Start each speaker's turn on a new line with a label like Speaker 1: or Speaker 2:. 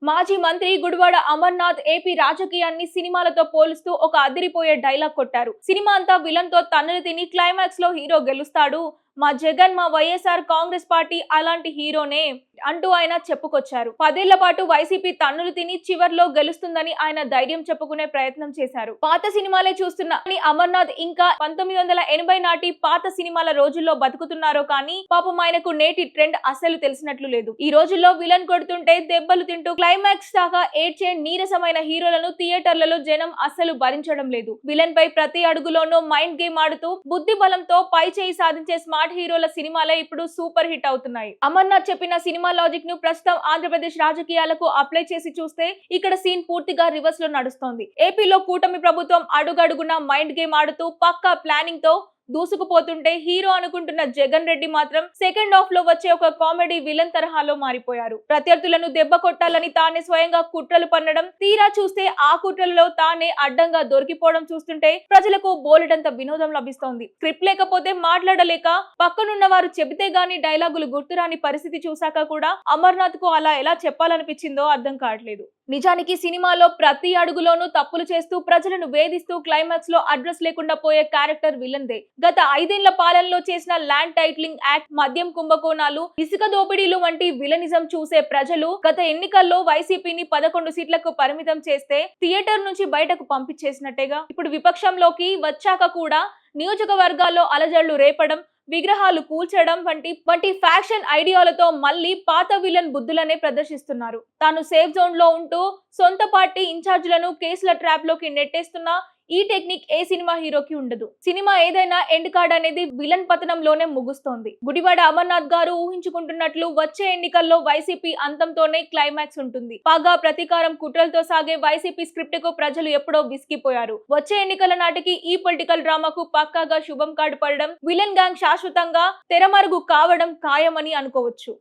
Speaker 1: మాజీ మంత్రి గుడివాడ అమర్నాథ్ ఏపీ రాజకీయాన్ని సినిమాలతో పోలుస్తూ ఒక అదిరిపోయే డైలాగ్ కొట్టారు. సినిమా అంతా విలన్ తో తన్నులు తిని క్లైమాక్స్ లో హీరో గెలుస్తాడు. మా జగన్ మా వైఎస్ఆర్ కాంగ్రెస్ పార్టీ అలాంటి హీరోనే అంటూ ఆయన చెప్పుకొచ్చారు. 10 ఏళ్ల పాటు వైసీపీ తన్నులు తిని చివర్లో గెలుస్తుందని ఆయన ధైర్యం చెప్పుకునే ప్రయత్నం చేశారు. పాత సినిమాలే చూస్తున్న అమర్నాథ్ ఇంకా 1980 నాటి పాత సినిమాల రోజుల్లో బతుకుతున్నారో కానీ పాపం ఆయనకు నేటి ట్రెండ్ అసలు తెలిసినట్లు లేదు. ఈ రోజుల్లో విలన్ కొడుతుంటే దెబ్బలు తింటూ క్లైమాక్స్ దాకా ఏడ్చే నీరసమైన హీరోలను థియేటర్లలో జనం అస్సలు భరించడం లేదు. విలన్ పై ప్రతి అడుగులోనూ మైండ్ గేమ్ ఆడుతూ బుద్ధి బలంతో పై చేయి సాధించే స్మార్ట్ హీరోల సినిమాలే ఇప్పుడు సూపర్ హిట్ అవుతున్నాయి. అమర్నాథ్ చెప్పిన సినిమా లాజిక్ ను ప్రస్తుతం ఆంధ్రప్రదేశ్ రాజకీయాలకు అప్లై చేసి చూస్తే ఇక్కడ సీన్ పూర్తిగా రివర్స్ లో నడుస్తోంది. ఏపీలో కూటమి ప్రభుత్వం అడుగడుగునా మైండ్ గేమ్ ఆడుతూ పక్కా ప్లానింగ్ తో దూసుకుపోతుంటే హీరో అనుకుంటున్న జగన్ రెడ్డి మాత్రం సెకండ్ హాఫ్ లో వచ్చే ఒక కామెడీ విలన్ తరహాలో మారిపోయారు. ప్రత్యర్థులను దెబ్బ కొట్టాలని తానే స్వయంగా కుట్రలు పన్నడం, తీరా చూస్తే ఆ కుట్రలలో తానే అడ్డంగా దొరికిపోవడం చూస్తుంటే ప్రజలకు బోలెడంత వినోదం లభిస్తోంది. స్క్రిప్ట్ లేకపోతే మాట్లాడలేక పక్కనున్న వారు చెబితే గాని డైలాగులు గుర్తురాని పరిస్థితి చూశాక కూడా అమర్నాథ్ కు అలా ఎలా చెప్పాలనిపించిందో అర్థం కావట్లేదు. నిజానికి సినిమాలో ప్రతి అడుగులోనూ తప్పులు చేస్తూ ప్రజలను వేధిస్తూ క్లైమాక్స్ లో అడ్రస్ లేకుండా పోయే క్యారెక్టర్ విలన్దే. గత 5 ఏళ్ల పాలనలో చేసిన ల్యాండ్ టైటిలింగ్ యాక్ట్, మద్యం కుంభకోణాలు, ఇసుక దోపిడీలు వంటి విలనిజం చూసే ప్రజలు గత ఎన్నికల్లో వైసీపీని 11 సీట్లకు పరిమితం చేస్తే థియేటర్ నుంచి బయటకు పంపించేసినట్టేగా. ఇప్పుడు విపక్షంలోకి వచ్చాక కూడా నియోజకవర్గాల్లో అలజడులు రేపడం, విగ్రహాలు కూల్చడం వంటి ఫ్యాక్షన్ ఐడియాలతో మళ్ళీ పాత విలన్ బుద్ధులనే ప్రదర్శిస్తున్నారు. తాను సేఫ్ జోన్ లో ఉంటూ సొంత పార్టీ ఇన్ఛార్జీలను కేసుల ట్రాప్ లోకి నెట్టేస్తున్న ఈ టెక్నిక్ ఏ సినిమా హీరోకి ఉండదు. సినిమా ఏదైనా ఎండ్ కార్డ్ అనేది విలన్ పతనంలోనే ముగుస్తోంది. గుడివాడ అమర్నాథ్ గారు ఊహించుకుంటున్నట్లు వచ్చే ఎన్నికల్లో వైసీపీ అంతంతోనే క్లైమాక్స్ ఉంటుంది. పగా ప్రతీకారం కుట్రలతో సాగే వైసీపీ స్క్రిప్ట్ కు ప్రజలు ఎప్పుడో విసిగిపోయారు. వచ్చే ఎన్నికల నాటికి ఈ పొలిటికల్ డ్రామాకు పక్కాగా శుభం కార్డు పడడం, విలన్ గ్యాంగ్ శాశ్వతంగా తెరమరుగు కావడం ఖాయమని అనుకోవచ్చు.